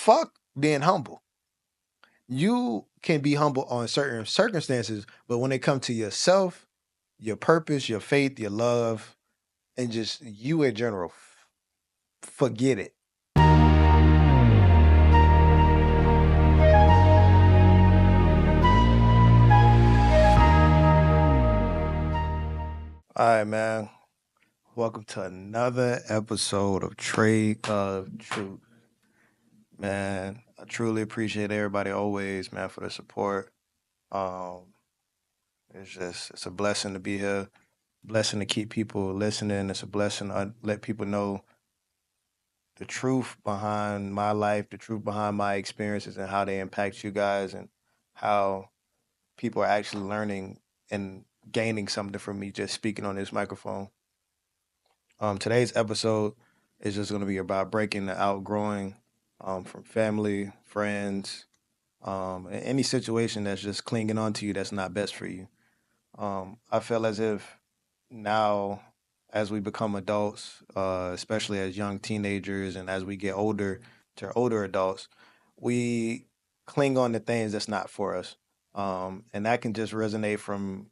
fuck being humble. You can be humble on certain circumstances, but when it comes to yourself, your purpose, your faith, your love, and just you in general, forget it. All right, man. Welcome to another episode of Trade of Truth. Man, I truly appreciate everybody always, man, for the support. Um, it's a blessing to be here, blessing to keep people listening. It's a blessing to let people know the truth behind my life, the truth behind my experiences, and how they impact you guys, and how people are actually learning and gaining something from me just speaking on this microphone. Today's episode is just going to be about breaking the outgrowing from family, friends, any situation that's just clinging on to you that's not best for you. I feel as if now, as we become adults, especially as young teenagers and as we get older to older adults, we cling on to things that's not for us. And that can just resonate from,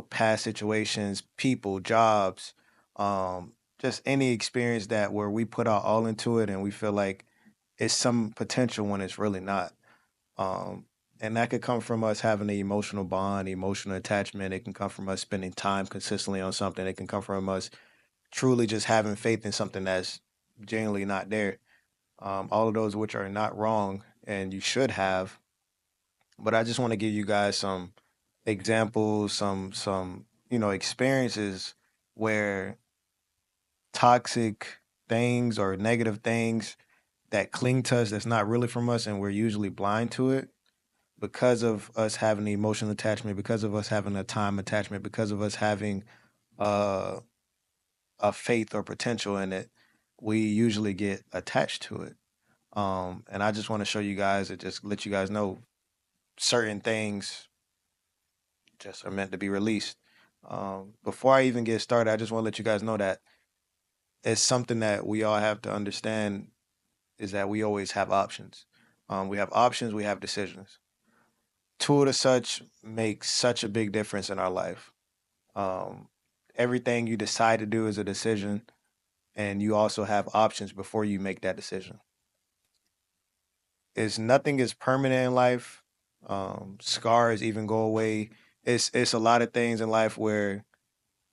past situations, people, jobs, just any experience that where we put our all into it and we feel like it's some potential when it's really not. Um, and that could come from us having an emotional bond, emotional attachment. It can come from us spending time consistently on something. It can come from us truly just having faith in something that's genuinely not there. All of those which are not wrong and you should have. But I just want to give you guys some examples, some experiences where toxic things or negative things that cling to us that's not really from us and we're usually blind to it because of us having the emotional attachment, because of us having a time attachment, because of us having uh, a faith or potential in it, we usually get attached to it. And I just want to show you guys and just let you guys know certain things just are meant to be released. Before I even get started, I just want to let you guys know that it's something that we all have to understand is that we always have options. We have options, we have decisions. Two of the such make such a big difference in our life. Um, Everything you decide to do is a decision, and you also have options before you make that decision. Is nothing is permanent in life. Scars even go away. It's a lot of things in life where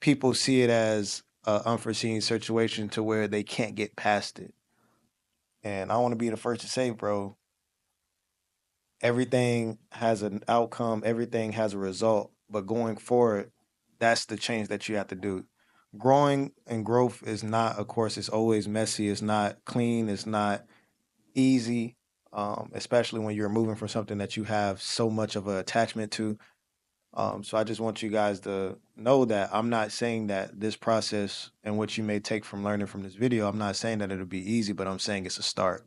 people see it as an unforeseen situation to where they can't get past it. And I want to be the first to say, bro, everything has an outcome, everything has a result, but going forward, that's the change that you have to do. Growing and growth is not, of course, it's always messy, it's not clean, it's not easy, especially when you're moving from something that you have so much of an attachment to. So I just want you guys to know that I'm not saying that this process and what you may take from learning from this video, I'm not saying that it'll be easy, but I'm saying it's a start.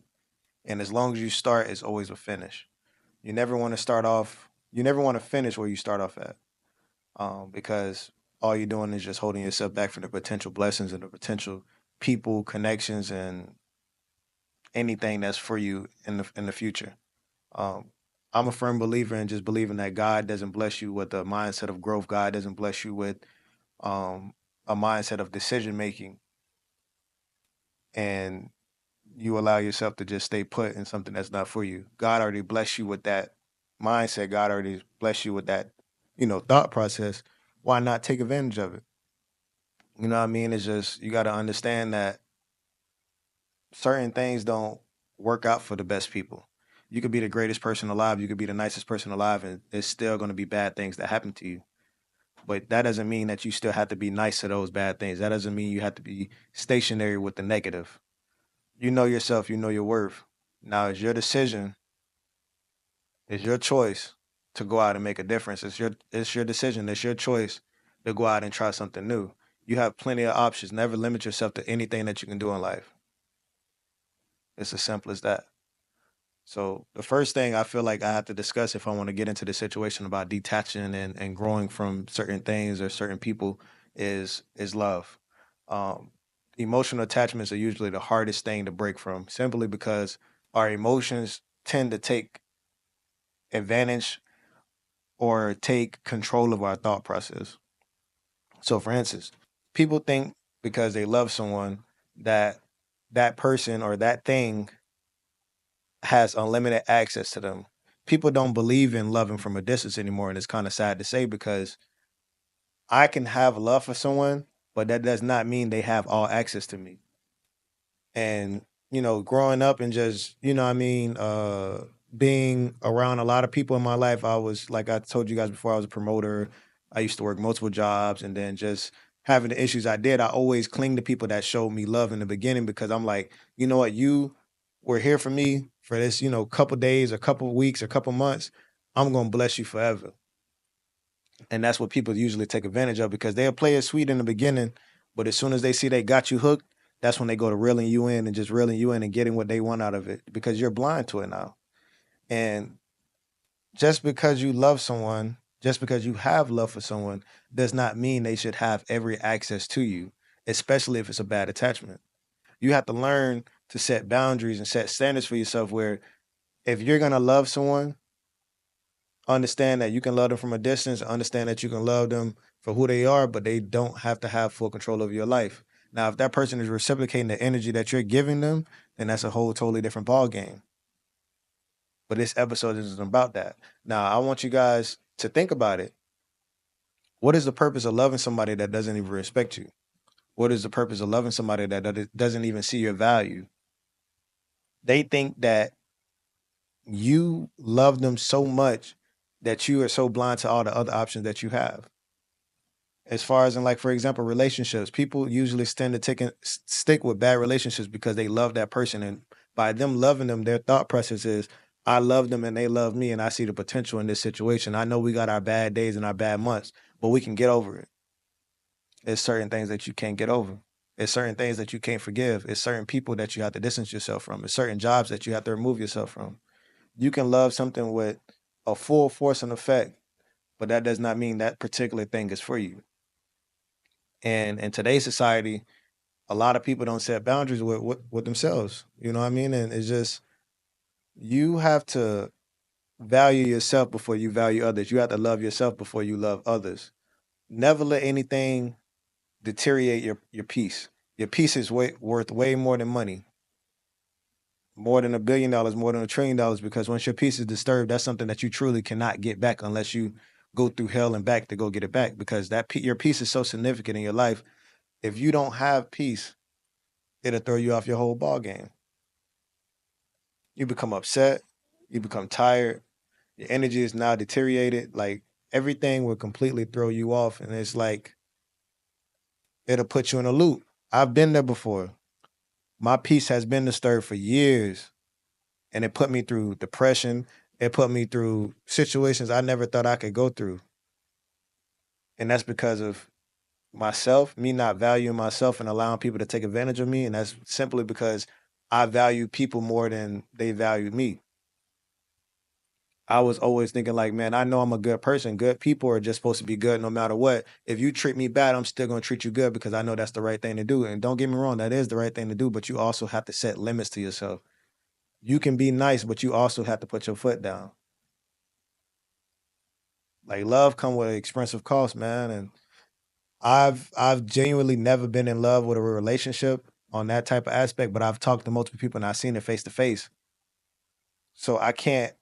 And as long as you start, it's always a finish. You never want to start off, you never want to finish where you start off at, because all you're doing is just holding yourself back from the potential blessings and the potential people, connections, and anything that's for you in the future. Um, I'm a firm believer in just believing that God doesn't bless you with a mindset of growth. God doesn't bless you with um, a mindset of decision making, and you allow yourself to just stay put in something that's not for you. God already blessed you with that mindset. God already blessed you with that, thought process. Why not take advantage of it? You know what I mean? It's just you got to understand that certain things don't work out for the best people. You could be the greatest person alive, you could be the nicest person alive, and it's still going to be bad things that happen to you. But that doesn't mean that you still have to be nice to those bad things. That doesn't mean you have to be stationary with the negative. You know yourself, you know your worth. Now it's your decision, it's your choice to go out and make a difference. It's your decision, it's your choice to go out and try something new. You have plenty of options. Never limit yourself to anything that you can do in life. It's as simple as that. So the first thing I feel like I have to discuss if I want to get into the situation about detaching and growing from certain things or certain people is love. Um, Emotional attachments are usually the hardest thing to break from, simply because our emotions tend to take advantage or take control of our thought process. So, for instance, people think because they love someone that that person or that thing has unlimited access to them. People don't believe in loving from a distance anymore, and it's kind of sad to say because I can have love for someone, but that does not mean they have all access to me. And growing up and just what I mean, being around a lot of people in my life, I was, like I told you guys before, I was a promoter. I used to work multiple jobs, and then just having the issues I did, I always cling to people that showed me love in the beginning, because I'm like, you know what, you were here for me for this, couple days, a couple weeks, a couple months. I'm gonna bless you forever. And that's what people usually take advantage of, because they'll play it sweet in the beginning, but as soon as they see they got you hooked, that's when they go to reeling you in and just reeling you in and getting what they want out of it, because you're blind to it now. And just because you love someone, just because you have love for someone, does not mean they should have every access to you, especially if it's a bad attachment. You have to learn to set boundaries and set standards for yourself, where if you're going to love someone, understand that you can love them from a distance, understand that you can love them for who they are, but they don't have to have full control of your life. Now, if that person is reciprocating the energy that you're giving them, then that's a whole totally different ball game. But this episode isn't about that. Now, I want you guys to think about it. What is the purpose of loving somebody that doesn't even respect you? What is the purpose of loving somebody that doesn't even see your value? They think that you love them so much that you are so blind to all the other options that you have. As far as in, like, for example, relationships, people usually tend to stick with bad relationships because they love that person, and by them loving them, their thought process is, I love them and they love me, and I see the potential in this situation. I know we got our bad days and our bad months, but we can get over it. There's certain things that you can't get over. There's certain things that you can't forgive. It's certain people that you have to distance yourself from. It's certain jobs that you have to remove yourself from. You can love something with a full force and effect, but that does not mean that particular thing is for you. And in today's society, a lot of people don't set boundaries with themselves. You know what I mean? And it's just, you have to value yourself before you value others. You have to love yourself before you love others. Never let anything deteriorate your peace. Your peace is worth way more than money, more than $1 billion, more than $1 trillion. Because once your peace is disturbed, that's something that you truly cannot get back unless you go through hell and back to go get it back. Because your peace is so significant in your life. If you don't have peace, it'll throw you off your whole ball game. You become upset, you become tired, your energy is now deteriorated. Like, everything will completely throw you off, and it's like it'll put you in a loop. I've been there before. My peace has been disturbed for years, and it put me through depression. It put me through situations I never thought I could go through. And that's because of myself, me not valuing myself and allowing people to take advantage of me. And that's simply because I value people more than they value me. I was always thinking, like, man, I know I'm a good person. Good people are just supposed to be good no matter what. If you treat me bad, I'm still going to treat you good because I know that's the right thing to do. And don't get me wrong, that is the right thing to do, but you also have to set limits to yourself. You can be nice, but you also have to put your foot down. Like, love come with an expensive cost, man. And I've genuinely never been in love with a relationship on that type of aspect, but I've talked to multiple people and I've seen it face to face. So I can't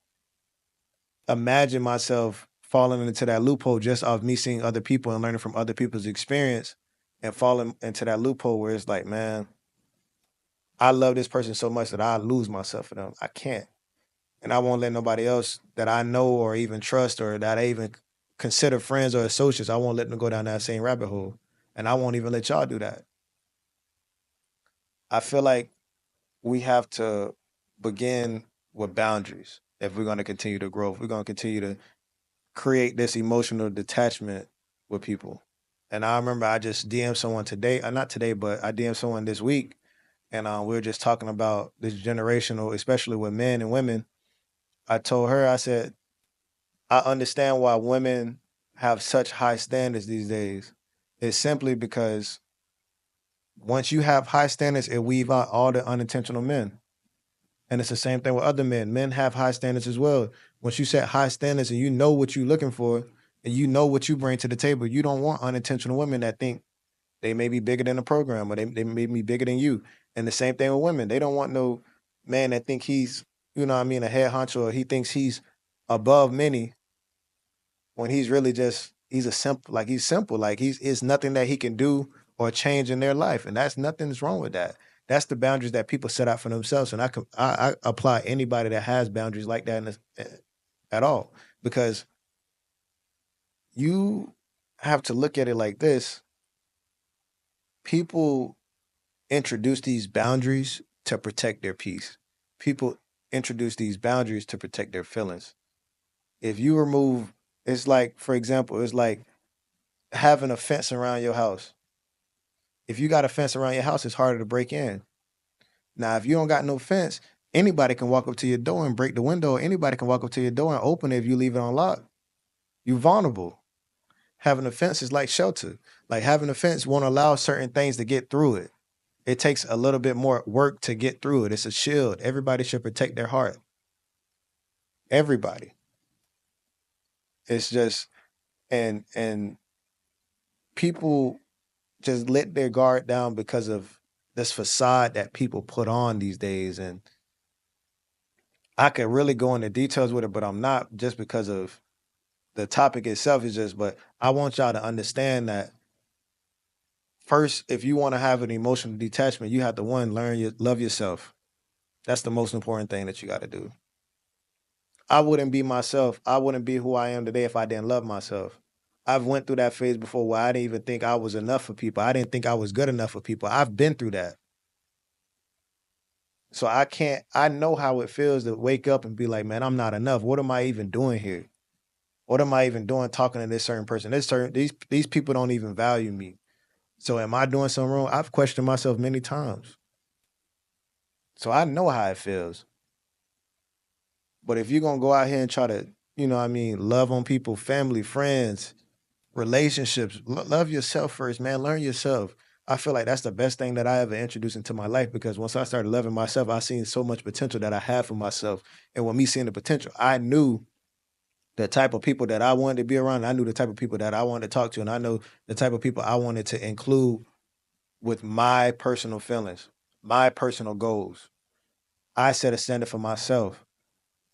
imagine myself falling into that loophole just off me seeing other people and learning from other people's experience, and falling into that loophole where it's like, man, I love this person so much that I lose myself for them. I can't. And I won't let nobody else that I know or even trust or that I even consider friends or associates, I won't let them go down that same rabbit hole. And I won't even let y'all do that. I feel like we have to begin with boundaries if we're going to continue to grow. If we're going to continue to create this emotional detachment with people. And I remember I just DM'd someone today, not today, but I DM'd someone this week, and we were just talking about this generational, especially with men and women. I told her, I said, I understand why women have such high standards these days. It's simply because once you have high standards, it weave out all the unintentional men. And it's the same thing with other men. Men have high standards as well. Once you set high standards and you know what you're looking for and you know what you bring to the table, you don't want unintentional women that think they may be bigger than the program or they may be bigger than you. And the same thing with women. They don't want no man that think he's, you know what I mean, a head honcho or he thinks he's above many when he's really just he's a simple like he's simple. Like he's it's nothing that he can do or change in their life. And that's nothing's wrong with that. That's the boundaries that people set out for themselves. And I apply anybody that has boundaries like that in this, at all. Because you have to look at it like this. People introduce these boundaries to protect their peace. People introduce these boundaries to protect their feelings. If you remove, it's like, for example, it's like having a fence around your house. If you got a fence around your house, it's harder to break in. Now, if you don't got no fence, anybody can walk up to your door and break the window. Anybody can walk up to your door and open it if you leave it unlocked. You're vulnerable. Having a fence is like shelter. Like having a fence won't allow certain things to get through it. It takes a little bit more work to get through it. It's a shield. Everybody should protect their heart. Everybody. It's just and people just let their guard down because of this facade that people put on these days. And I could really go into details with it, but I'm not just because of the topic itself is just, but I want y'all to understand that first, if you want to have an emotional detachment, you have to one, learn your love yourself. That's the most important thing that you got to do. I wouldn't be myself. I wouldn't be who I am today if I didn't love myself. I've went through that phase before where I didn't even think I was enough for people. I didn't think I was good enough for people. I've been through that. So I know how it feels to wake up and be like, man, I'm not enough. What am I even doing here? What am I even doing talking to this certain person? These people don't even value me. So am I doing something wrong? I've questioned myself many times. So I know how it feels. But if you're gonna go out here and try to, you know what I mean, love on people, family, friends, relationships, love yourself first, man. Learn yourself. I feel like that's the best thing that I ever introduced into my life because once I started loving myself, I seen so much potential that I have for myself. And with me seeing the potential, I knew the type of people that I wanted to be around. I knew the type of people that I wanted to talk to, and I know the type of people I wanted to include with my personal feelings, my personal goals. I set a standard for myself.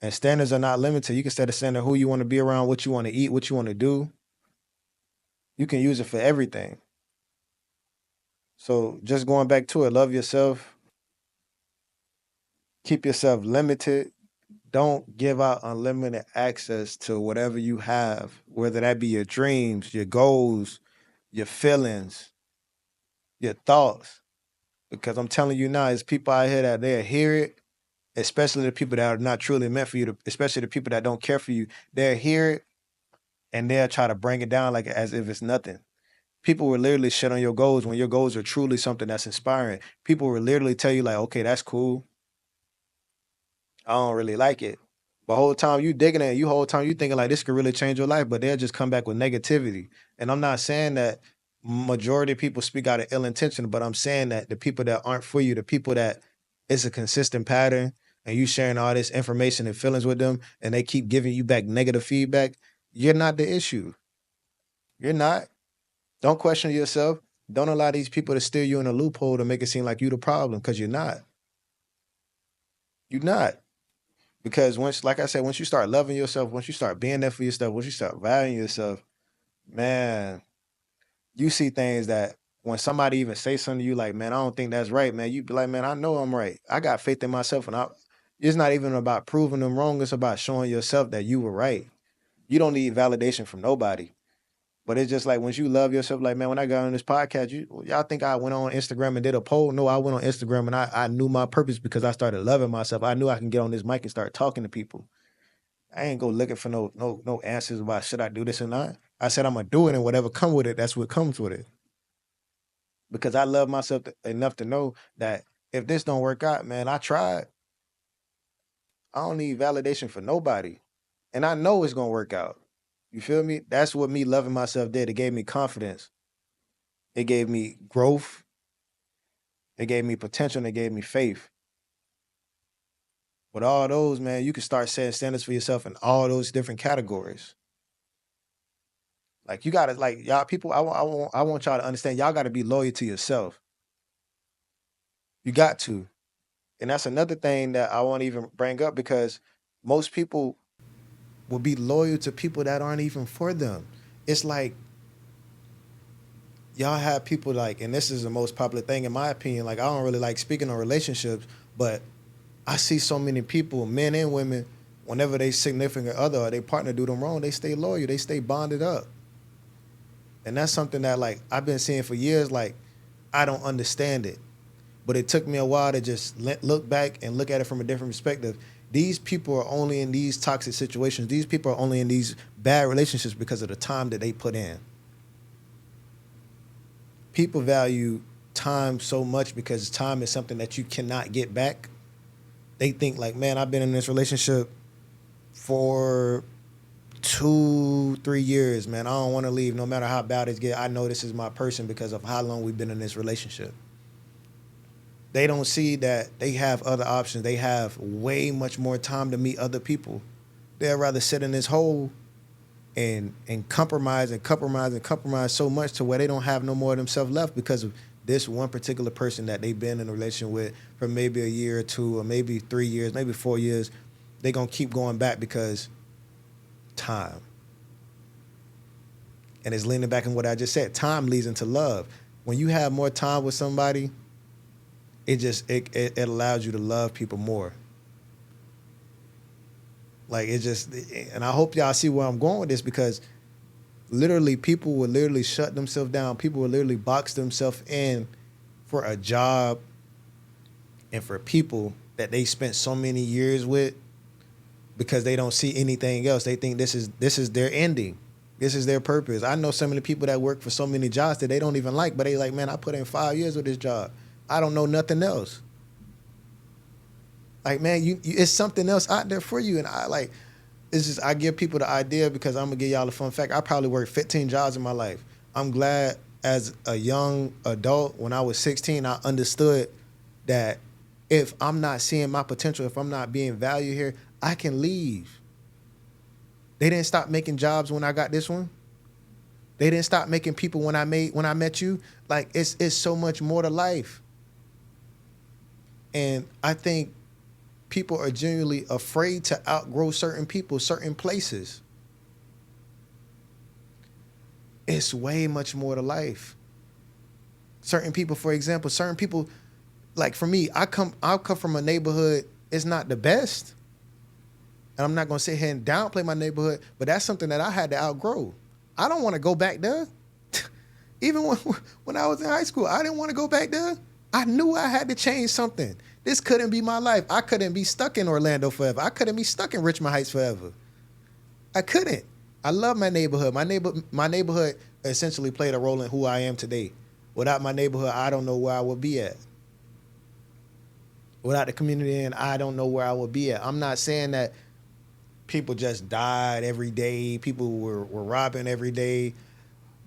And standards are not limited. You can set a standard who you want to be around, what you want to eat, what you want to do. You can use it for everything. So just going back to it, love yourself, keep yourself limited. Don't give out unlimited access to whatever you have, whether that be your dreams, your goals, your feelings, your thoughts. Because I'm telling you now, there's people out here that they'll hear it, especially the people that are not truly meant for you, especially the people that don't care for you. They'll hear it and they'll try to bring it down like as if it's nothing. People will literally shit on your goals when your goals are truly something that's inspiring. People will literally tell you like, okay, that's cool. I don't really like it. But whole time you digging it, you whole time you thinking like this could really change your life, but they'll just come back with negativity. And I'm not saying that majority of people speak out of ill intention, but I'm saying that the people that aren't for you, the people that it's a consistent pattern and you sharing all this information and feelings with them and they keep giving you back negative feedback, you're not the issue. You're not. Don't question yourself. Don't allow these people to steer you in a loophole to make it seem like you the problem because you're not. You're not. Because once, like I said, once you start loving yourself, once you start being there for yourself, once you start valuing yourself, man, you see things that when somebody even say something to you, like, man, I don't think that's right, man, you be like, man, I know I'm right. I got faith in myself, and it's not even about proving them wrong. It's about showing yourself that you were right. You don't need validation from nobody. But it's just like once you love yourself, like, man, when I got on this podcast, y'all think I went on Instagram and did a poll? No, I went on Instagram and I knew my purpose because I started loving myself. I knew I can get on this mic and start talking to people. I ain't go looking for no answers about should I do this or not. I said I'm gonna do it and whatever come with it, that's what comes with it. Because I love myself enough to know that if this don't work out, man, I tried. I don't need validation for nobody. And I know it's gonna work out. You feel me? That's what me loving myself did. It gave me confidence. It gave me growth. It gave me potential and it gave me faith. With all those, man, you can start setting standards for yourself in all those different categories. Like you gotta, like y'all people, I want y'all to understand. Y'all got to be loyal to yourself. You got to, and that's another thing that I won't even bring up because most people will be loyal to people that aren't even for them. It's like y'all have people like, and this is the most popular thing in my opinion. Like I don't really like speaking on relationships, but I see so many people, men and women, whenever they significant other or they partner do them wrong, they stay loyal, they stay bonded up. And that's something that like I've been seeing for years. Like I don't understand it, but it took me a while to just look back and look at it from a different perspective. These people are only in these toxic situations. These people are only in these bad relationships because of the time that they put in. People value time so much because time is something that you cannot get back. They think like, man, I've been in this relationship for 2, 3 years, man. I don't want to leave no matter how bad it gets. I know this is my person because of how long we've been in this relationship. They don't see that they have other options. They have way much more time to meet other people. They'd rather sit in this hole and compromise and compromise and compromise so much to where they don't have no more of themselves left because of this one particular person that they've been in a relationship with for maybe a year or two or maybe 3 years, maybe 4 years. They're going to keep going back because time. And it's leaning back in what I just said. Time leads into love. When you have more time with somebody, it allows you to love people more. Like it just, and I hope y'all see where I'm going with this because literally people will literally shut themselves down. People will literally box themselves in for a job and for people that they spent so many years with because they don't see anything else. They think this is their ending. This is their purpose. I know so many people that work for so many jobs that they don't even like, but they like, man, I put in 5 years with this job. I don't know nothing else. Like, man, you it's something else out there for you. And I like, it's just, I give people the idea because I'm going to give y'all a fun fact. I probably worked 15 jobs in my life. I'm glad as a young adult, when I was 16, I understood that if I'm not seeing my potential, if I'm not being valued here, I can leave. They didn't stop making jobs when I got this one. They didn't stop making people when I met you. Like, it's so much more to life. And I think people are genuinely afraid to outgrow certain people, certain places. It's way much more to life. Certain people, for example, like for me, I'll come from a neighborhood, it's not the best. And I'm not gonna sit here and downplay my neighborhood, but that's something that I had to outgrow. I don't want to go back there. Even when I was in high school, I didn't want to go back there. I knew I had to change something. This couldn't be my life. I couldn't be stuck in Orlando forever. I couldn't be stuck in Richmond Heights forever. I couldn't. I love my neighborhood. My neighborhood essentially played a role in who I am today. Without my neighborhood, I don't know where I would be at. Without the community, I don't know where I would be at. I'm not saying that people just died every day. People were robbing every day.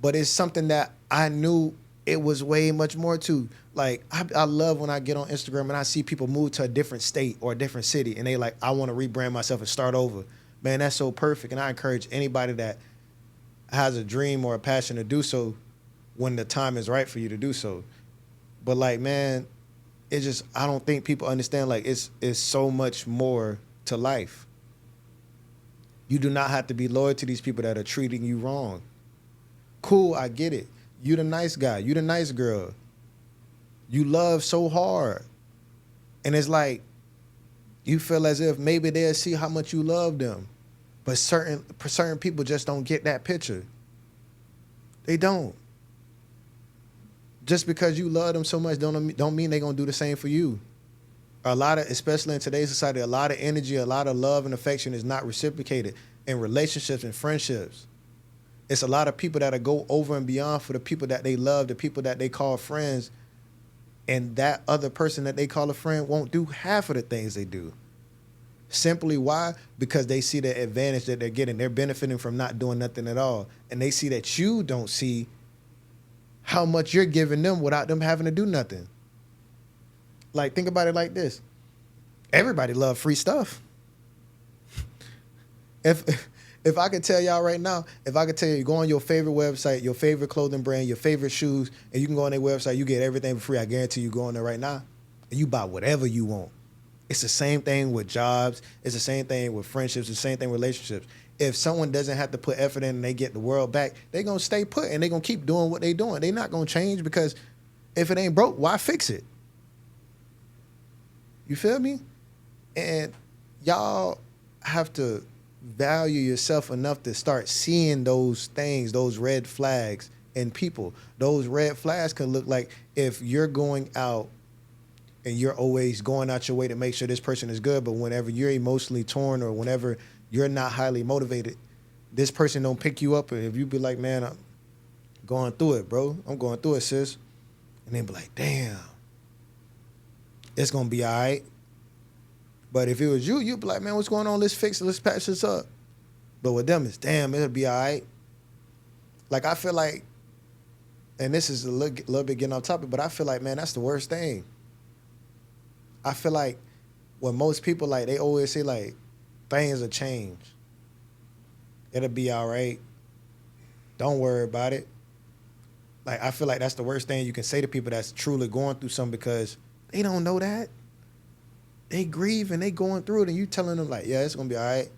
But it's something that I knew it was way much more to. Like, I love when I get on Instagram and I see people move to a different state or a different city and they like, I want to rebrand myself and start over. Man, that's so perfect. And I encourage anybody that has a dream or a passion to do so when the time is right for you to do so. But like, man, it's just, I don't think people understand, like, it's so much more to life. You do not have to be loyal to these people that are treating you wrong. Cool, I get it. You the nice guy. You the nice girl. You love so hard. And it's like, you feel as if maybe they'll see how much you love them. But certain people just don't get that picture. They don't. Just because you love them so much don't mean they're going to do the same for you. Especially in today's society, a lot of energy, a lot of love and affection is not reciprocated in relationships and friendships. It's a lot of people that go over and beyond for the people that they love, the people that they call friends, and that other person that they call a friend won't do half of the things they do. Simply why? Because they see the advantage that they're getting. They're benefiting from not doing nothing at all. And they see that you don't see how much you're giving them without them having to do nothing. Like, think about it like this. Everybody love free stuff. If if I could tell y'all right now, if I could tell you, go on your favorite website, your favorite clothing brand, your favorite shoes, and you can go on their website, you get everything for free. I guarantee you go on there right now and you buy whatever you want. It's the same thing with jobs. It's the same thing with friendships. It's the same thing with relationships. If someone doesn't have to put effort in and they get the world back, they're going to stay put and they're going to keep doing what they're doing. They're not going to change because if it ain't broke, why fix it? You feel me? And y'all have to value yourself enough to start seeing those things, those red flags in people. Those red flags can look like if you're going out and you're always going out your way to make sure this person is good, but whenever you're emotionally torn or whenever you're not highly motivated, this person don't pick you up. And if you be like, man, I'm going through it, bro. I'm going through it, sis. And then be like, damn, it's gonna be all right. But if it was you, you'd be like, man, what's going on? Let's fix it. Let's patch this up. But with them, it's damn, it'll be all right. Like, I feel like, and this is a little bit getting off topic, but I feel like, man, that's the worst thing. I feel like when most people, like, they always say, like, things will change. It'll be all right. Don't worry about it. Like, I feel like that's the worst thing you can say to people that's truly going through something because they don't know that. They grieve and they going through it and you telling them, like, yeah, it's going to be all right.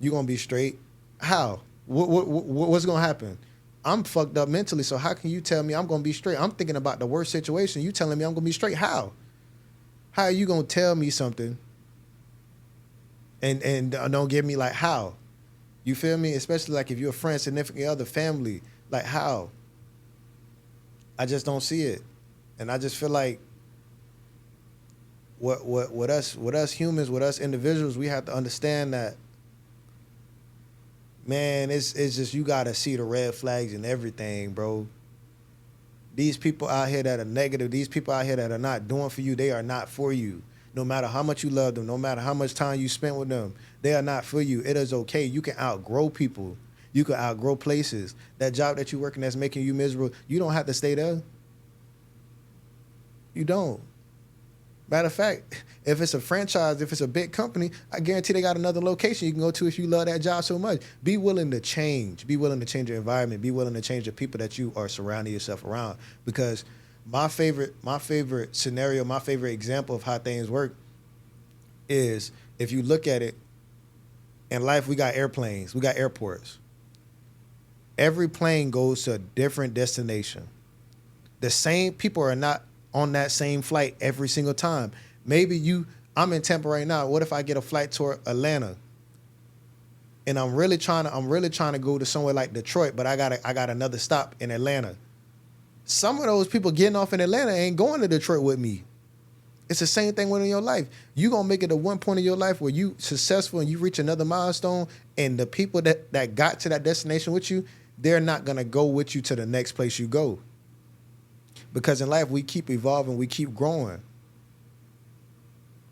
You're going to be straight. How? What's going to happen? I'm fucked up mentally, so how can you tell me I'm going to be straight? I'm thinking about the worst situation. You telling me I'm going to be straight. How? How are you going to tell me something and don't give me, like, how? You feel me? Especially, like, if you're a friend, significant other, family. Like, how? I just don't see it. And I just feel like what us humans, with us individuals, we have to understand that, man, it's just you gotta see the red flags in everything, bro. These people out here that are negative, these people out here that are not doing for you, they are not for you. No matter how much you love them, no matter how much time you spent with them, they are not for you. It is okay. You can outgrow people. You can outgrow places. That job that you're working that's making you miserable, you don't have to stay there. You don't. Matter of fact, if it's a franchise, if it's a big company, I guarantee they got another location you can go to if you love that job so much. Be willing to change. Be willing to change your environment. Be willing to change the people that you are surrounding yourself around. Because my favorite scenario, my favorite example of how things work is if you look at it, in life we got airplanes, we got airports. Every plane goes to a different destination. The same people are not on that same flight every single time. I'm in Tampa right now. What if I get a flight to Atlanta? And I'm really trying to go to somewhere like Detroit, but I got another stop in Atlanta. Some of those people getting off in Atlanta ain't going to Detroit with me. It's the same thing within your life. You gonna make it to one point in your life where you successful and you reach another milestone, and the people that got to that destination with you, they're not gonna go with you to the next place you go. Because in life, we keep evolving, we keep growing.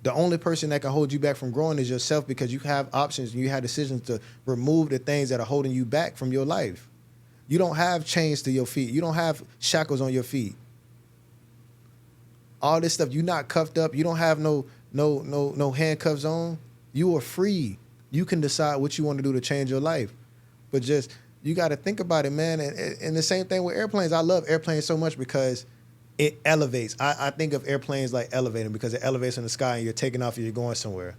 The only person that can hold you back from growing is yourself, because you have options and you have decisions to remove the things that are holding you back from your life. You don't have chains to your feet. You don't have shackles on your feet. All this stuff, you're not cuffed up. You don't have no handcuffs on. You are free. You can decide what you want to do to change your life. But just, you got to think about it, man. And the same thing with airplanes. I love airplanes so much because it elevates. I think of airplanes like elevating because it elevates in the sky and you're taking off and you're going somewhere.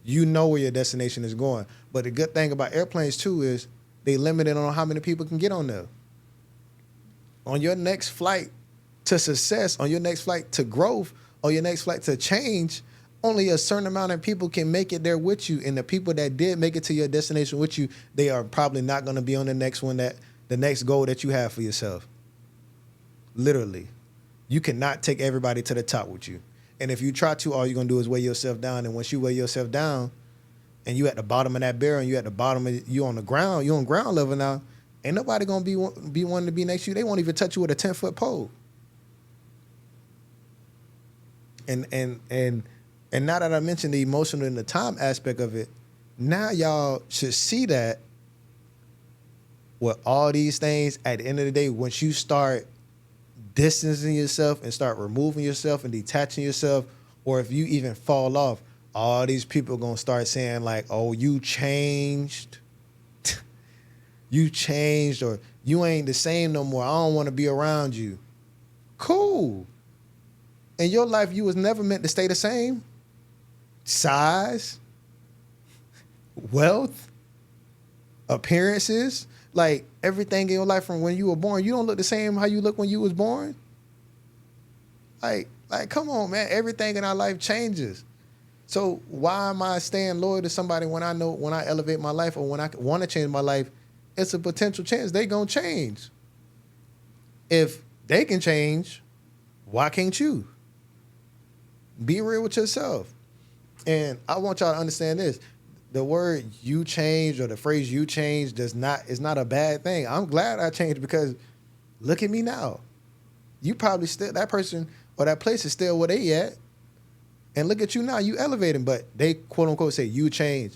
You know where your destination is going. But the good thing about airplanes too is they limited on how many people can get on there. On your next flight to success, on your next flight to growth, on your next flight to change, only a certain amount of people can make it there with you. And the people that did make it to your destination with you, they are probably not going to be on the next one, the next goal that you have for yourself. Literally. You cannot take everybody to the top with you. And if you try to, all you're going to do is weigh yourself down. And once you weigh yourself down and you at the bottom of that barrel and you at the bottom of, you on the ground, you on ground level now, ain't nobody going to be wanting to be next to you. They won't even touch you with a 10-foot pole. And now that I mentioned the emotional and the time aspect of it, now y'all should see that with all these things, at the end of the day, once you start distancing yourself and start removing yourself and detaching yourself, or if you even fall off, all these people gonna start saying like, "Oh, you changed, you changed, or you ain't the same no more. I don't want to be around you." Cool. In your life, you was never meant to stay the same. Size, wealth, appearances, like everything in your life from when you were born, you don't look the same how you look when you was born. Like, come on, man. Everything in our life changes. So why am I staying loyal to somebody when I know when I elevate my life or when I want to change my life, it's a potential chance they gonna change. If they can change, why can't you? Be real with yourself. And I want y'all to understand this. The word you change or the phrase you change is not a bad thing. I'm glad I changed because look at me now. You probably still that person or that place is still where they at. And look at you now, you elevating, but they quote unquote say you change.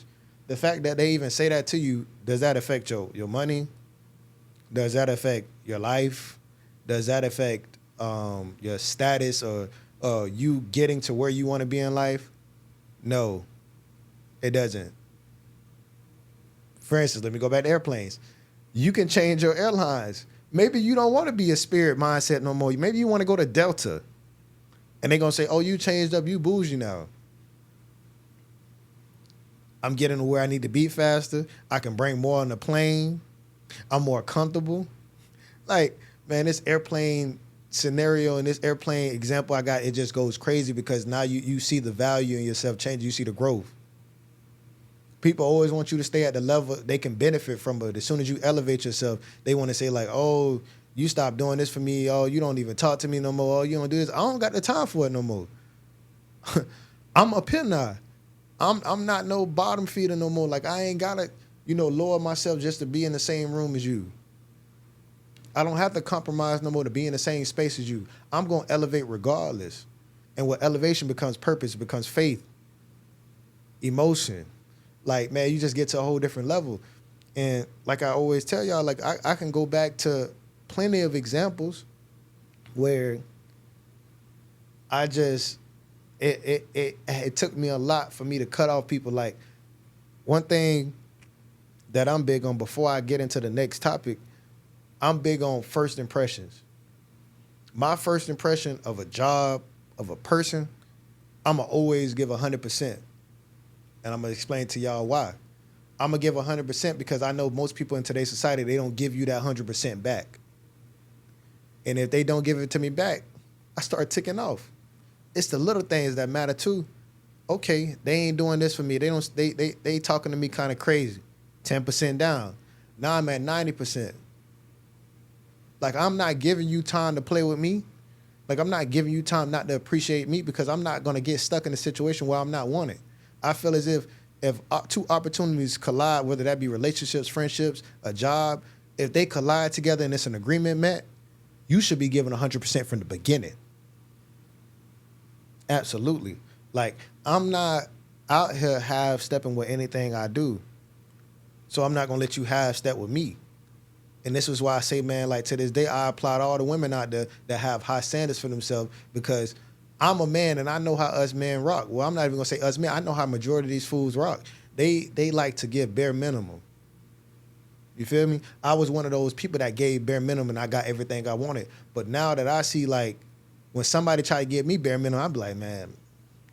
The fact that they even say that to you, does that affect your money? Does that affect your life? Does that affect your status or you getting to where you want to be in life? No, it doesn't. For instance, let me go back to airplanes. You can change your airlines. Maybe you don't want to be a Spirit mindset no more. Maybe you want to go to Delta. And they're going to say, oh, you changed up, you bougie now. I'm getting to where I need to be faster. I can bring more on the plane. I'm more comfortable. Like, man, this airplane scenario and this airplane example I got, it just goes crazy because now you see the value in yourself change. You see the growth. People always want you to stay at the level they can benefit from, but as soon as you elevate yourself, they want to say like, oh, you stop doing this for me. Oh, you don't even talk to me no more. Oh, you don't do this. I don't got the time for it no more. I'm up here now. I'm not no bottom feeder no more. Like I ain't gotta, lower myself just to be in the same room as you. I don't have to compromise no more to be in the same space as you. I'm gonna elevate regardless. And what elevation becomes purpose, it becomes faith, emotion. Like, man, you just get to a whole different level. And like I always tell y'all, like I can go back to plenty of examples where I just it took me a lot for me to cut off people. Like one thing that I'm big on before I get into the next topic, I'm big on first impressions. My first impression of a job, of a person, I'ma always give 100%. And I'm going to explain to y'all why. I'm going to give 100% because I know most people in today's society, they don't give you that 100% back. And if they don't give it to me back, I start ticking off. It's the little things that matter too. Okay, they ain't doing this for me. They talking to me kind of crazy. 10% down. Now I'm at 90%. Like I'm not giving you time to play with me. Like I'm not giving you time not to appreciate me because I'm not going to get stuck in a situation where I'm not wanted. I feel as if two opportunities collide, whether that be relationships, friendships, a job, if they collide together and it's an agreement met, you should be given 100% from the beginning. Absolutely. Like, I'm not out here half-stepping with anything I do. So I'm not going to let you half-step with me. And this is why I say, man, like to this day, I apply to all the women out there that have high standards for themselves because I'm a man and I know how us men rock. Well, I'm not even gonna say us men. I know how majority of these fools rock. They like to give bare minimum. You feel me? I was one of those people that gave bare minimum and I got everything I wanted. But now that I see like when somebody try to give me bare minimum, I'm like, man,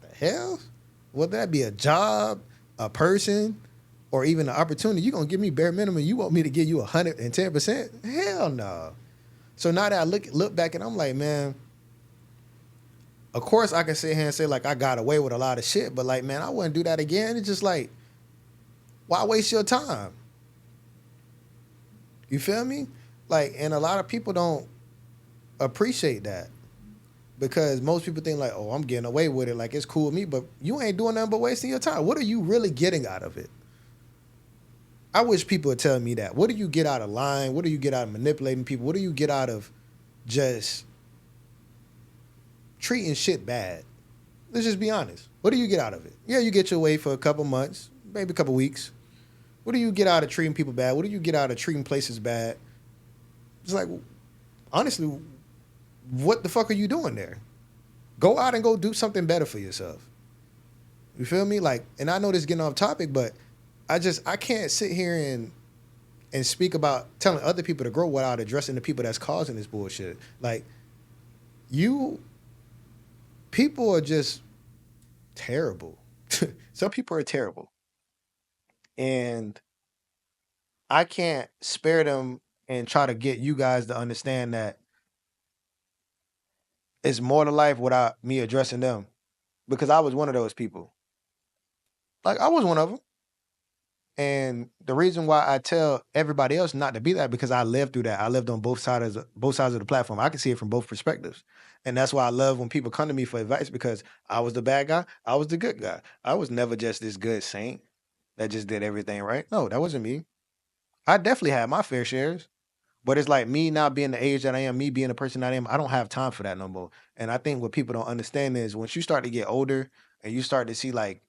the hell? Whether that be a job, a person, or even an opportunity, you gonna give me bare minimum. You want me to give you 110%? Hell no. So now that I look back and I'm like, man. Of course, I can sit here and say, like, I got away with a lot of shit, but, like, man, I wouldn't do that again. It's just like, why waste your time? You feel me? Like, and a lot of people don't appreciate that because most people think, like, oh, I'm getting away with it. Like, it's cool with me, but you ain't doing nothing but wasting your time. What are you really getting out of it? I wish people would tell me that. What do you get out of lying? What do you get out of manipulating people? What do you get out of just treating shit bad? Let's just be honest. What do you get out of it? Yeah, you get your way for a couple months, maybe a couple weeks. What do you get out of treating people bad? What do you get out of treating places bad? It's like, honestly, what the fuck are you doing there? Go out and go do something better for yourself. You feel me? Like, and I know this is getting off topic, but I can't sit here and speak about telling other people to grow without addressing the people that's causing this bullshit. Like, you people are just terrible. Some people are terrible. And I can't spare them and try to get you guys to understand that it's more to life without me addressing them. Because I was one of those people. Like, I was one of them. And the reason why I tell everybody else not to be that, because I lived through that. I lived on both sides of the platform. I can see it from both perspectives. And that's why I love when people come to me for advice, because I was the bad guy. I was the good guy. I was never just this good saint that just did everything right. No, that wasn't me. I definitely had my fair shares. But it's like me now being the age that I am, me being the person I am, I don't have time for that no more. And I think what people don't understand is once you start to get older and you start to see like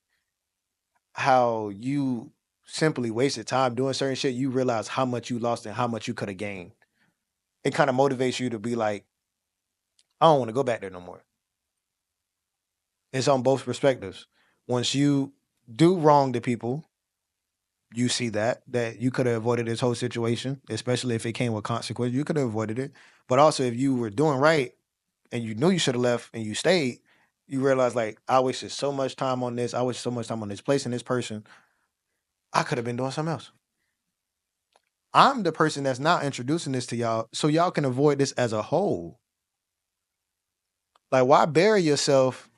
how you simply wasted time doing certain shit, you realize how much you lost and how much you could have gained. It kind of motivates you to be like, I don't want to go back there no more. It's on both perspectives. Once you do wrong to people, you see that you could have avoided this whole situation, especially if it came with consequences. You could have avoided it. But also, if you were doing right and you knew you should have left and you stayed, you realize like I wasted so much time on this. I wasted so much time on this place and this person. I could have been doing something else. I'm the person that's not introducing this to y'all so y'all can avoid this as a whole. Like, why bury yourself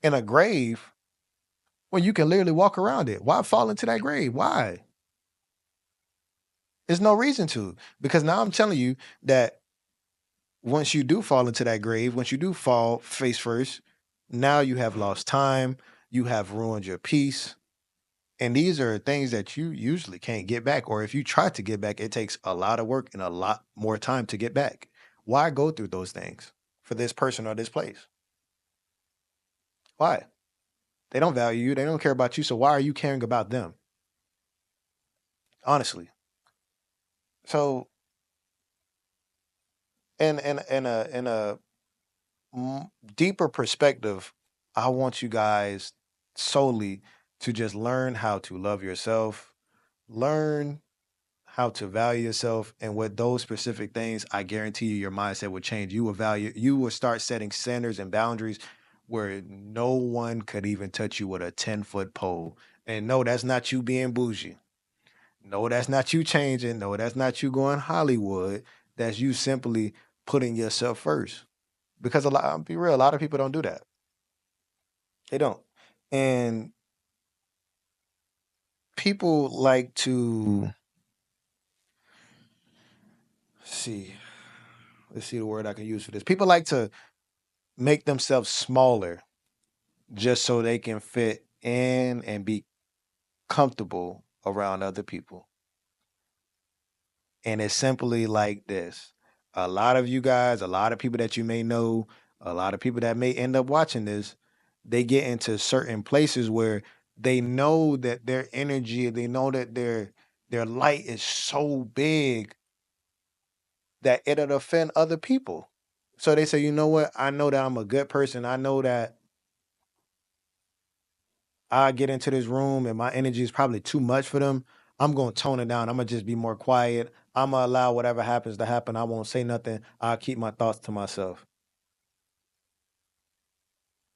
in a grave when you can literally walk around it? Why fall into that grave? Why? There's no reason to. Because now I'm telling you that once you do fall into that grave, once you do fall face first, now you have lost time, you have ruined your peace. And these are things that you usually can't get back. Or if you try to get back, it takes a lot of work and a lot more time to get back. Why go through those things for this person or this place? Why? They don't value you. They don't care about you. So why are you caring about them? Honestly. So in a deeper perspective, I want you guys solely to just learn how to love yourself, learn how to value yourself, and with those specific things, I guarantee you your mindset will change. You will start setting standards and boundaries where no one could even touch you with a 10-foot pole. And no, that's not you being bougie. No, that's not you changing. No, that's not you going Hollywood. That's you simply putting yourself first. Because I'll be real, a lot of people don't do that. They don't. And people like to see, let's see the word I can use for this. People like to make themselves smaller just so they can fit in and be comfortable around other people. And it's simply like this. A lot of you guys, a lot of people that you may know, a lot of people that may end up watching this, they get into certain places where they know that their energy, they know that their light is so big that it'll offend other people. So they say, you know what? I know that I'm a good person. I know that I get into this room and my energy is probably too much for them. I'm going to tone it down. I'm going to just be more quiet. I'm going to allow whatever happens to happen. I won't say nothing. I'll keep my thoughts to myself.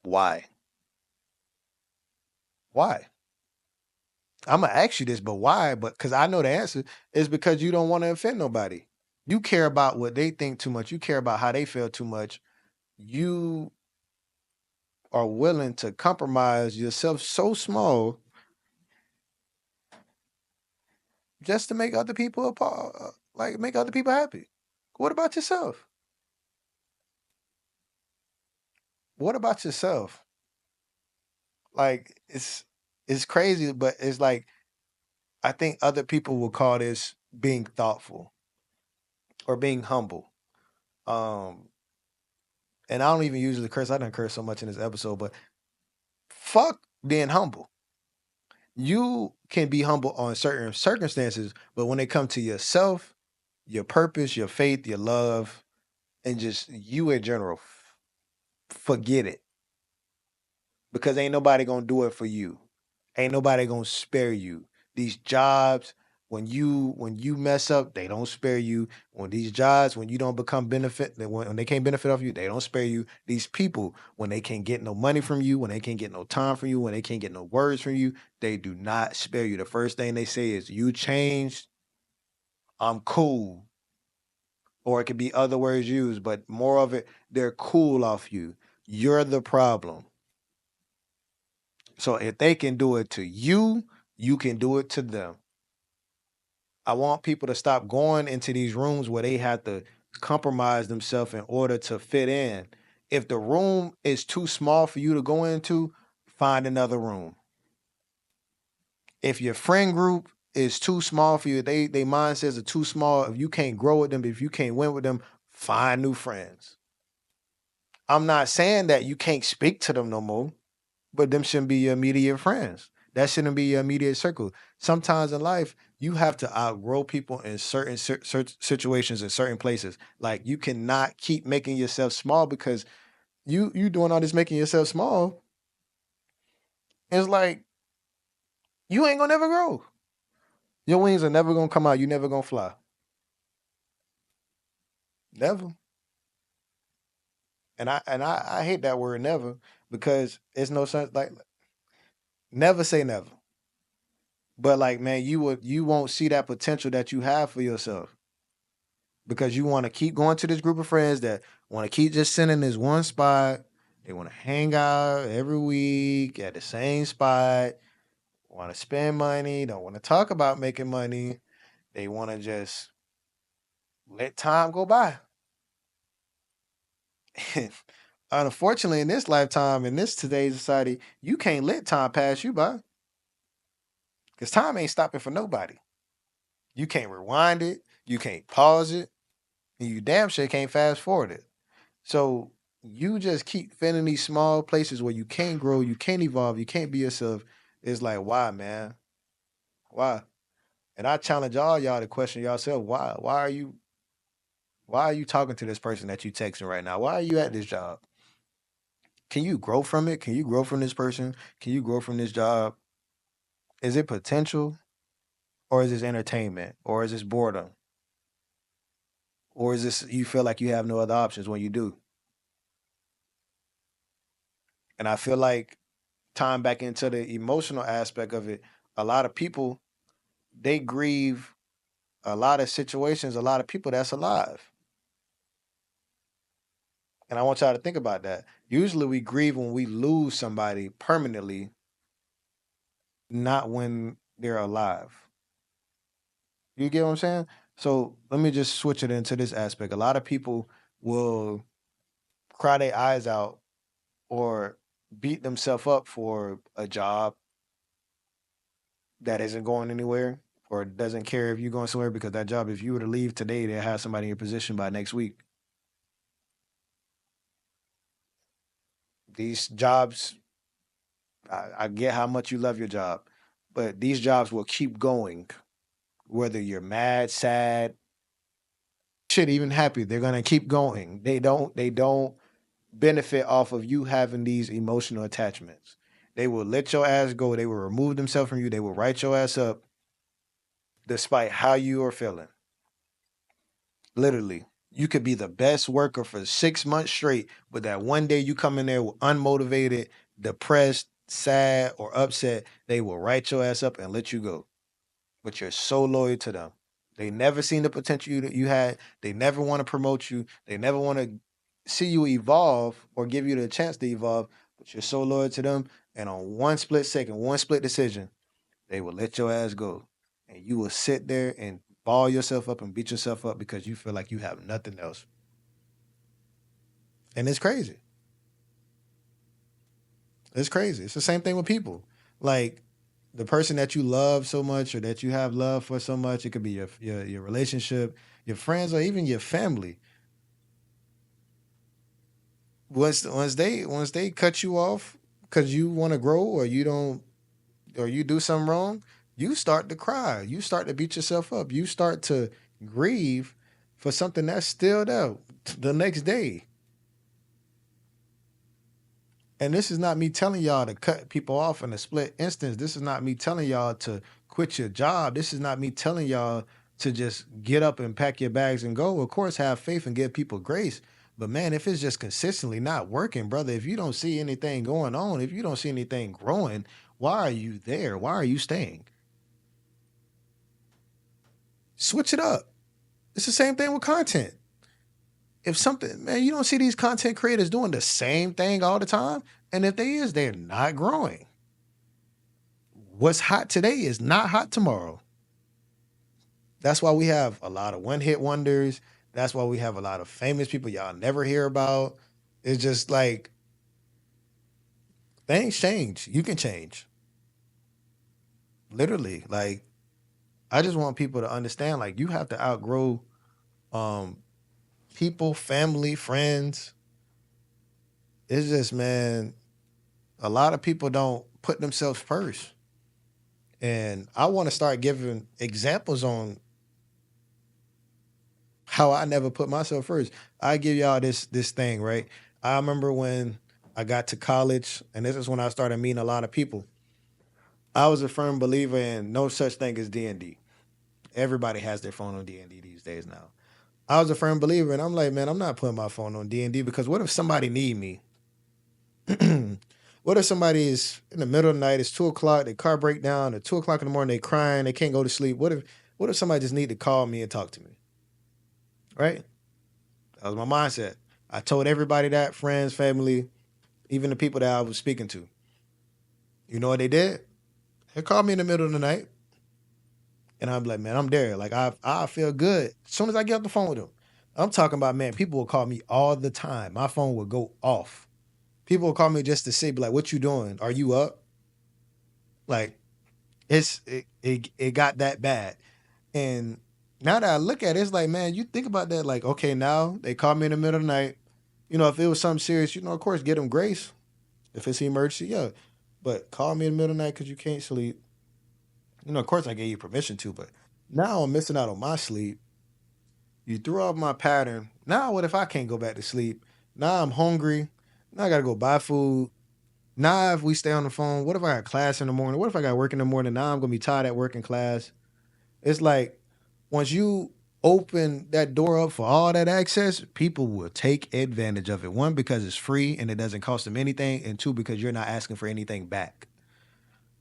Why? Why? I'm going to ask you this, but why? But because I know the answer is because you don't want to offend nobody. You care about what they think too much. You care about how they feel too much. You are willing to compromise yourself so small just to make other people like make other people happy. What about yourself? What about yourself? Like it's crazy, but it's like I think other people will call this being thoughtful or being humble. Um, and I don't even usually curse. I didn't curse so much in this episode, but fuck being humble. You can be humble on certain circumstances, but when it comes to yourself, your purpose, your faith, your love, and just you in general, forget it because ain't nobody gonna do it for you. Ain't nobody gonna spare you. These jobs, when you mess up, they don't spare you. When these jobs, when you don't become benefit, when they can't benefit off you, they don't spare you. These people, when they can't get no money from you, when they can't get no time from you, when they can't get no words from you, they do not spare you. The first thing they say is, "You changed. I'm cool." Or it could be other words used, but more of it, they're cool off you. You're the problem. So if they can do it to you, you can do it to them. I want people to stop going into these rooms where they have to compromise themselves in order to fit in. If the room is too small for you to go into, find another room. If your friend group is too small for you, they mindsets are too small. If you can't grow with them, if you can't win with them, find new friends. I'm not saying that you can't speak to them no more, but them shouldn't be your immediate friends. That shouldn't be your immediate circle. Sometimes in life, you have to outgrow people in certain situations in certain places. Like you cannot keep making yourself small because you doing all this making yourself small. It's like you ain't gonna never grow. Your wings are never gonna come out. You never gonna fly. Never. And I hate that word never because it's no sense like never say never. But like man, you won't see that potential that you have for yourself because you want to keep going to this group of friends that want to keep just sitting in this one spot. They want to hang out every week at the same spot, want to spend money, don't want to talk about making money. They want to just let time go by. Unfortunately, in this lifetime, in this today's society, you can't let time pass you by because time ain't stopping for nobody. You can't rewind it, you can't pause it, and you damn sure can't fast forward it. So you just keep finding these small places where you can't grow, you can't evolve, you can't be yourself. It's like, why, man? Why? And I challenge all y'all to question yourself, why? Why are you talking to this person that you texting right now? Why are you at this job? Can you grow from it? Can you grow from this person? Can you grow from this job? Is it potential or is this entertainment or is this boredom? Or is this you feel like you have no other options when you do? And I feel like tying back into the emotional aspect of it, a lot of people they grieve a lot of situations, a lot of people that's alive. And I want y'all to think about that. Usually we grieve when we lose somebody permanently, not when they're alive. You get what I'm saying? So let me just switch it into this aspect. A lot of people will cry their eyes out or beat themselves up for a job that isn't going anywhere or doesn't care if you're going somewhere because that job, if you were to leave today, they'll have somebody in your position by next week. These jobs, I get how much you love your job, but these jobs will keep going, whether you're mad, sad, shit, even happy. They're gonna keep going. They don't benefit off of you having these emotional attachments. They will let your ass go. They will remove themselves from you. They will write your ass up despite how you are feeling. Literally. You could be the best worker for 6 months straight, but that one day you come in there unmotivated, depressed, sad, or upset, they will write your ass up and let you go. But you're so loyal to them. They never seen the potential you had. They never want to promote you. They never want to see you evolve or give you the chance to evolve. But you're so loyal to them. And on one split second, one split decision, they will let your ass go. And you will sit there and ball yourself up and beat yourself up because you feel like you have nothing else. And it's crazy. It's crazy. It's the same thing with people. Like the person that you love so much or that you have love for so much, it could be your relationship, your friends, or even your family. Once they cut you off because you want to grow or you don't or you do something wrong, you start to cry. You start to beat yourself up. You start to grieve for something that's still there. the next day. And this is not me telling y'all to cut people off in a split instance. This is not me telling y'all to quit your job. This is not me telling y'all to just get up and pack your bags and go. Of course, have faith and give people grace. But man, if it's just consistently not working, brother, if you don't see anything going on, if you don't see anything growing, why are you there? Why are you staying? Switch it up. It's the same thing with content. If something, man, you don't see these content creators doing the same thing all the time. And if they is, they're not growing. What's hot today is not hot tomorrow. That's why we have a lot of one hit wonders. That's why we have a lot of famous people y'all never hear about. It's just like things change. You can change. Literally. Like, I just want people to understand, like, you have to outgrow um people, family, friends. It's just, man, a lot of people don't put themselves first. And I want to start giving examples on how I never put myself first. I give y'all this thing, right? I remember when I got to college, and this is when I started meeting a lot of people. I was a firm believer in no such thing as D&D. Everybody has their phone on D&D these days now. I was a firm believer, and I'm like, man, I'm not putting my phone on D&D because what if somebody need me? What if somebody is in the middle of the night, it's 2 o'clock, their car break down, at 2 o'clock in the morning, they crying, they can't go to sleep. What if somebody just need to call me and talk to me? Right? That was my mindset. I told everybody that, friends, family, even the people that I was speaking to. You know what they did? They called me in the middle of the night. And I'm like, man, I'm there. Like I feel good. As soon as I get off the phone with them. I'm talking about, man, people will call me all the time. My phone will go off. People will call me just to say, be like, what you doing? Are you up? Like, it got that bad. And now that I look at it, it's like, man, you think about that, like, okay, now they call me in the middle of the night. You know, if it was something serious, of course, get them grace. If it's an emergency, yeah. But call me in the middle of the night because you can't sleep. Of course, I gave you permission to, but now I'm missing out on my sleep. You threw off my pattern. Now, what if I can't go back to sleep? Now I'm hungry. Now I got to go buy food. Now, if we stay on the phone, what if I got class in the morning? What if I got work in the morning? Now I'm going to be tired at work and class. It's like once you open that door up for all that access, people will take advantage of it. One, because it's free and it doesn't cost them anything. And two, because you're not asking for anything back.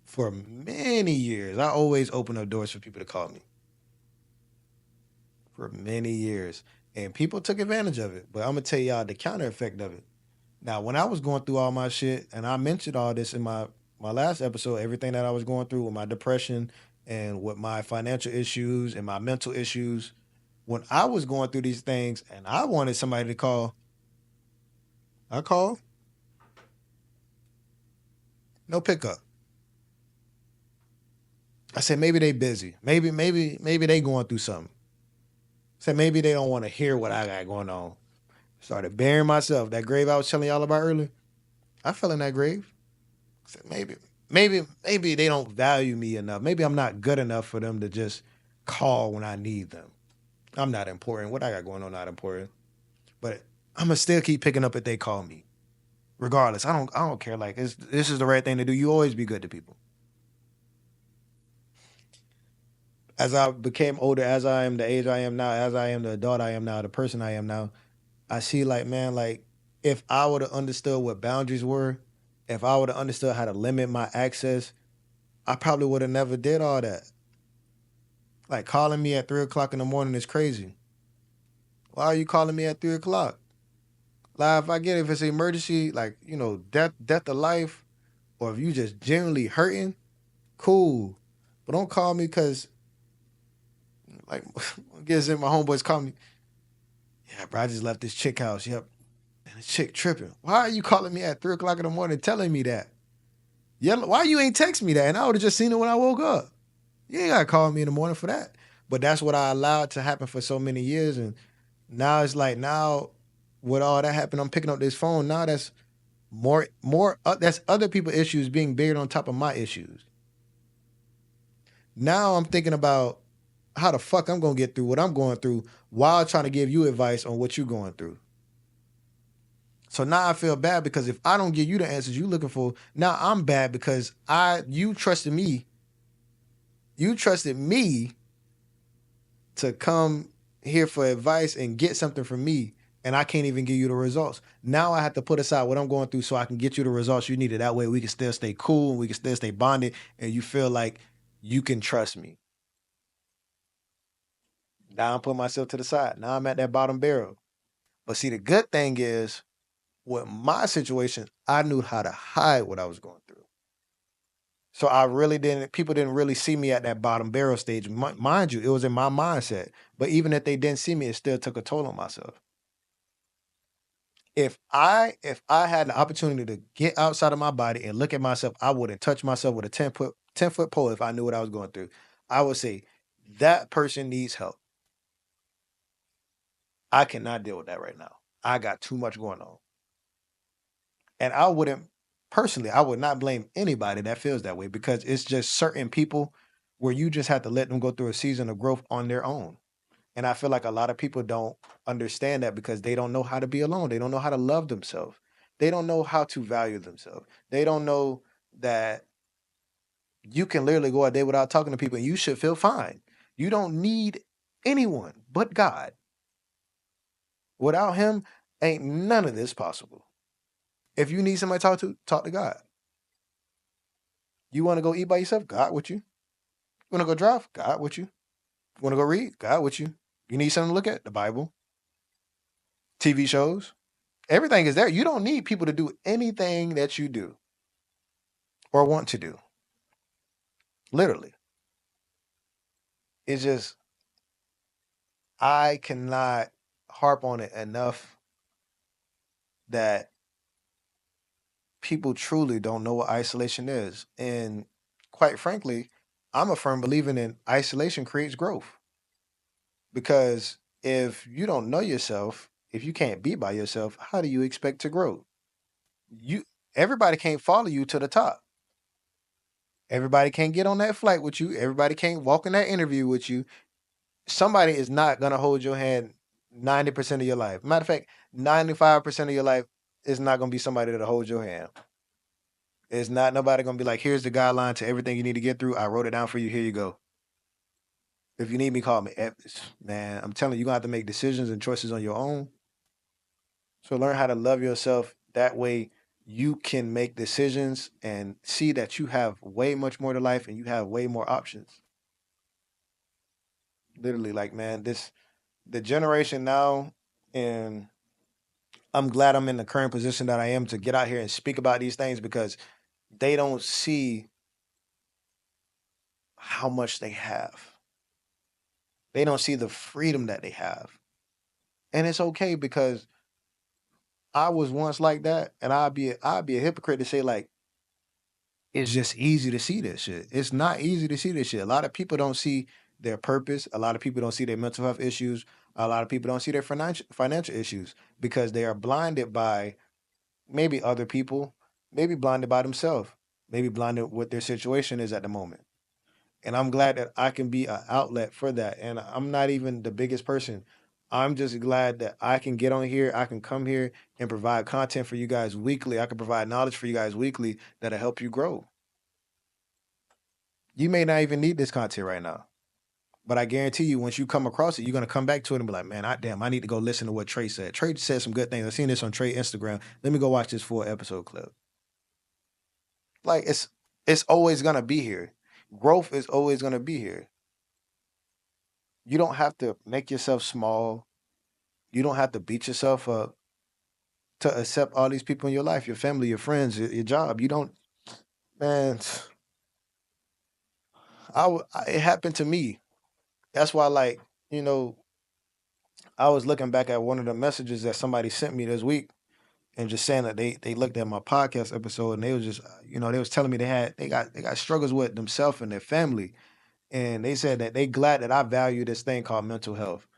For many years, I always open up doors for people to call me. For many years. And people took advantage of it. But I'm going to tell y'all the counter effect of it. Now, when I was going through all my shit, and I mentioned all this in my last episode, everything that I was going through with my depression and with my financial issues and my mental issues, when I was going through these things and I wanted somebody to call, I called, no pickup. I said maybe they busy. Maybe they going through something. I said maybe they don't want to hear what I got going on. Started burying myself. That grave I was telling y'all about earlier, I fell in that grave. I said maybe they don't value me enough. Maybe I'm not good enough for them to just call when I need them. I'm not important. What I got going on not important. But I'm gonna still keep picking up if they call me. Regardless. I don't care. Like this is the right thing to do. You always be good to people. As I became older, as I am the age I am now, as I am the adult I am now, the person I am now, I see like, man, like if I would have understood what boundaries were, if I would have understood how to limit my access, I probably would have never did all that. Like calling me at 3 o'clock in the morning is crazy. Why are you calling me at 3 o'clock? Like if I get it, if it's an emergency, like, death of life, or if you just generally hurting, cool. But don't call me because like gets in my homeboys call me. Yeah, bro, I just left this chick house. Yep. And the chick tripping. Why are you calling me at 3 o'clock in the morning telling me that? Yeah, why you ain't text me that? And I would have just seen it when I woke up. You ain't gotta call me in the morning for that. But that's what I allowed to happen for so many years. And now it's like now with all that happened, I'm picking up this phone. Now that's that's other people's issues being bigger on top of my issues. Now I'm thinking about how the fuck I'm gonna get through what I'm going through while trying to give you advice on what you're going through. So now I feel bad because if I don't give you the answers you looking for, now I'm bad because you trusted me to come here for advice and get something from me, and I can't even give you the results. Now I have to put aside what I'm going through so I can get you the results you needed. That way we can still stay cool and we can still stay bonded, and you feel like you can trust me. Now I'm putting myself to the side. Now I'm at that bottom barrel. But see, the good thing is, with my situation, I knew how to hide what I was going through. So I really didn't, people didn't really see me at that bottom barrel stage. Mind you, it was in my mindset. But even if they didn't see me, it still took a toll on myself. If I had the opportunity to get outside of my body and look at myself, I wouldn't touch myself with a 10-foot pole if I knew what I was going through. I would say that person needs help. I cannot deal with that right now. I got too much going on. And I wouldn't personally, I would not blame anybody that feels that way because it's just certain people where you just have to let them go through a season of growth on their own. And I feel like a lot of people don't understand that because they don't know how to be alone. They don't know how to love themselves. They don't know how to value themselves. They don't know that you can literally go a day without talking to people and you should feel fine. You don't need anyone but God. Without him, ain't none of this possible. If you need somebody to talk to God. You want to go eat by yourself? God with you. You want to go drive? God with you. You want to go read? God with you. You need something to look at? The Bible, TV shows, everything is there. You don't need people to do anything that you do or want to do. Literally. It's just, I cannot harp on it enough that people truly don't know what isolation is. And quite frankly, I'm a firm believer in isolation creates growth because if you don't know yourself, if you can't be by yourself, how do you expect to grow? You Everybody can't follow you to the top. Everybody can't get on that flight with you. Everybody can't walk in that interview with you. Somebody is not gonna hold your hand 90% of your life. Matter of fact, 95% of your life is not gonna be somebody that'll hold your hand. It's not nobody gonna be like, here's the guideline to everything you need to get through. I wrote it down for you. Here you go. If you need me, call me. Man, I'm telling you, you're gonna have to make decisions and choices on your own. So learn how to love yourself. That way you can make decisions and see that you have way much more to life and you have way more options. Literally, like man, this the generation now, and I'm glad I'm in the current position that I am to get out here and speak about these things because they don't see how much they have. They don't see the freedom that they have. And it's okay because I was once like that and I'd be a hypocrite to say like it's just easy to see this shit. It's not easy to see this shit. A lot of people don't see their purpose. A lot of people don't see their mental health issues. A lot of people don't see their financial issues because they are blinded by maybe other people, maybe blinded by themselves, maybe blinded what their situation is at the moment. And I'm glad that I can be an outlet for that. And I'm not even the biggest person. I'm just glad that I can get on here. I can come here and provide content for you guys weekly. I can provide knowledge for you guys weekly that'll help you grow. You may not even need this content right now. But I guarantee you, once you come across it, you're gonna come back to it and be like, "Man, I need to go listen to what Trey said. Trey said some good things. I seen this on Trey Instagram. Let me go watch this full episode clip." Like it's always gonna be here. Growth is always gonna be here. You don't have to make yourself small. You don't have to beat yourself up to accept all these people in your life, your family, your friends, your job. You don't, man. It happened to me. That's why, like, you know, I was looking back at one of the messages that somebody sent me this week, and just saying that they looked at my podcast episode and they was just, they was telling me they got struggles with themselves and their family, and they said that they glad that I value this thing called mental health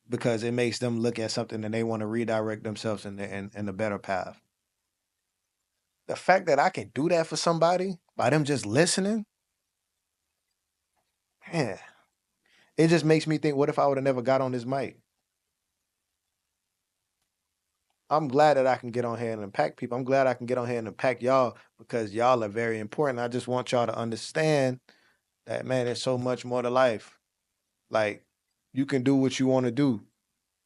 because it makes them look at something and they want to redirect themselves in a better path. The fact that I can do that for somebody by them just listening, man, It just makes me think, what if I would have never got on this mic? I'm glad that I can get on here and impact people. I'm glad I can get on here and impact y'all because y'all are very important. I just want y'all to understand that, man, there's so much more to life. Like, you can do what you want to do.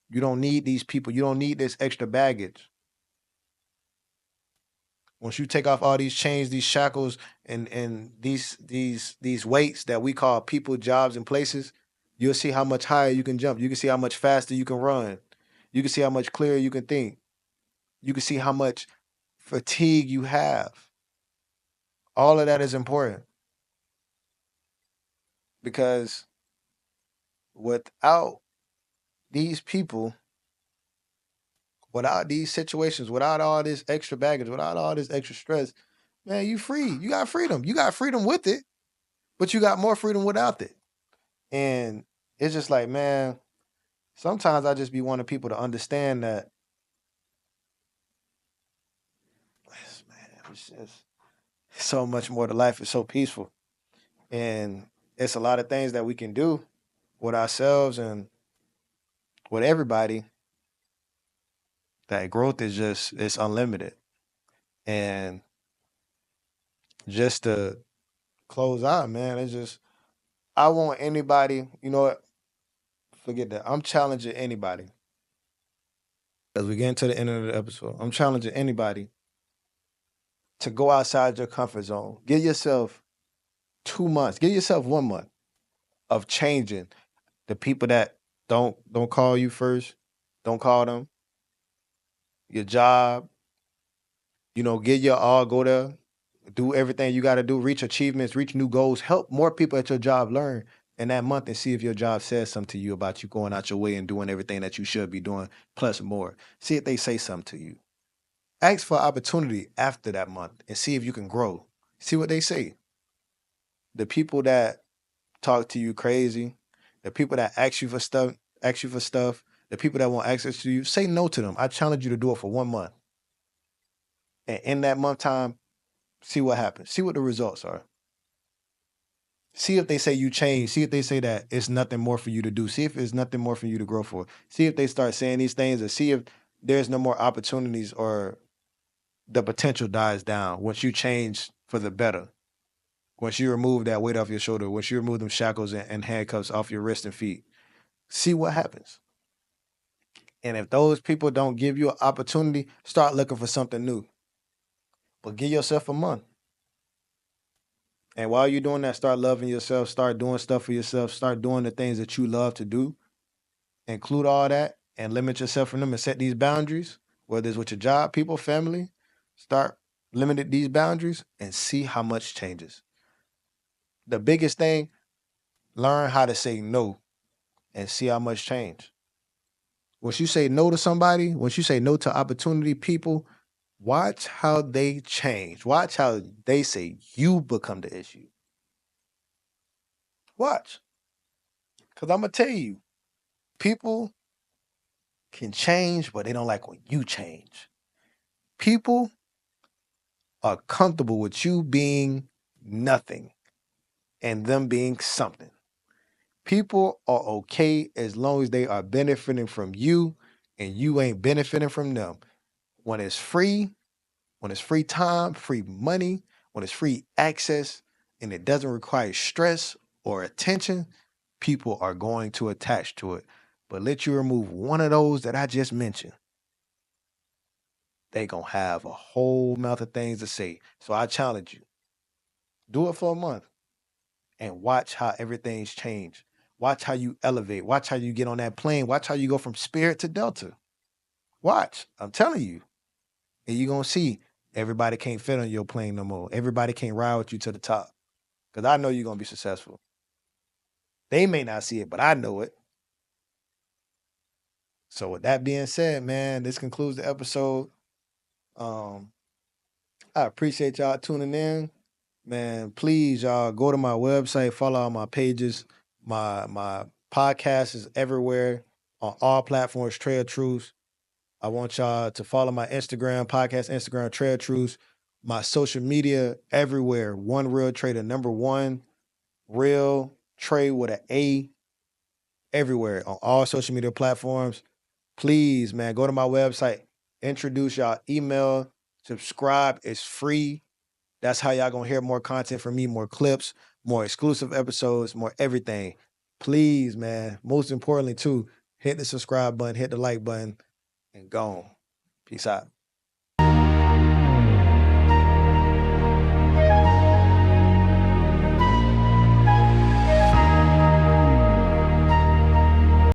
You don't need these people. You don't need this extra baggage. Once you take off all these chains, these shackles, and these weights that we call people, jobs, and places, you'll see how much higher you can jump. You can see how much faster you can run. You can see how much clearer you can think. You can see how much fatigue you have. All of that is important because without these people, without these situations, without all this extra baggage, without all this extra stress, man, you free. You got freedom. You got freedom with it, but you got more freedom without it. And it's just like, man, sometimes I just be wanting people to understand that, man, it's just so much more to life. It's so peaceful. And it's a lot of things that we can do with ourselves and with everybody, that growth is just, it's unlimited. And just to close out, man, it's just, I want anybody, you know what, forget that. I'm challenging anybody. As we get into the end of the episode, I'm challenging anybody to go outside your comfort zone. Give yourself 2 months, give yourself 1 month of changing the people that don't call you first. Don't call them. Your job, get your all, go there, do everything you got to do, reach achievements, reach new goals, help more people at your job learn in that month and see if your job says something to you about you going out your way and doing everything that you should be doing, plus more. See if they say something to you. Ask for opportunity after that month and see if you can grow. See what they say. The people that talk to you crazy, the people that ask you for stuff, the people that want access to you, say no to them. I challenge you to do it for 1 month. And in that month time, see what happens. See what the results are. See if they say you change. See if they say that it's nothing more for you to do. See if it's nothing more for you to grow for. See if they start saying these things, or see if there's no more opportunities, or the potential dies down once you change for the better. Once you remove that weight off your shoulder, once you remove them shackles and handcuffs off your wrist and feet, see what happens. And if those people don't give you an opportunity, start looking for something new. But give yourself a month. And while you're doing that, start loving yourself, start doing stuff for yourself, start doing the things that you love to do. Include all that and limit yourself from them and set these boundaries, whether it's with your job, people, family. Start limiting these boundaries and see how much changes. The biggest thing, learn how to say no and see how much change. Once you say no to somebody, once you say no to opportunity, people, watch how they change. Watch how they say you become the issue. Watch. Because I'm going to tell you, people can change, but they don't like when you change. People are comfortable with you being nothing and them being something. People are okay as long as they are benefiting from you and you ain't benefiting from them. When it's free, when it's free time, free money, when it's free access, and it doesn't require stress or attention, people are going to attach to it. But let you remove one of those that I just mentioned, they gonna have a whole mouth of things to say. So I challenge you, do it for a month and watch how everything's changed. Watch how you elevate. Watch how you get on that plane. Watch how you go from Spirit to Delta. Watch. I'm telling you. And you're going to see everybody can't fit on your plane no more. Everybody can't ride with you to the top. Because I know you're going to be successful. They may not see it, but I know it. So with that being said, man, this concludes the episode. Um, I appreciate y'all tuning in. Man, please, y'all, go to my website, follow all my pages. My podcast is everywhere on all platforms, Trail Truths. I want y'all to follow my Instagram, podcast Instagram, Trail Truths. My social media everywhere. One Real Trader, number one, Real Trey with an A. everywhere on all social media platforms. Please, man, go to my website, introduce y'all email, subscribe. It's free. That's how y'all gonna hear more content from me, more clips, more exclusive episodes, more everything. Please, man. Most importantly, too, hit the subscribe button, hit the like button, and go on. Peace out.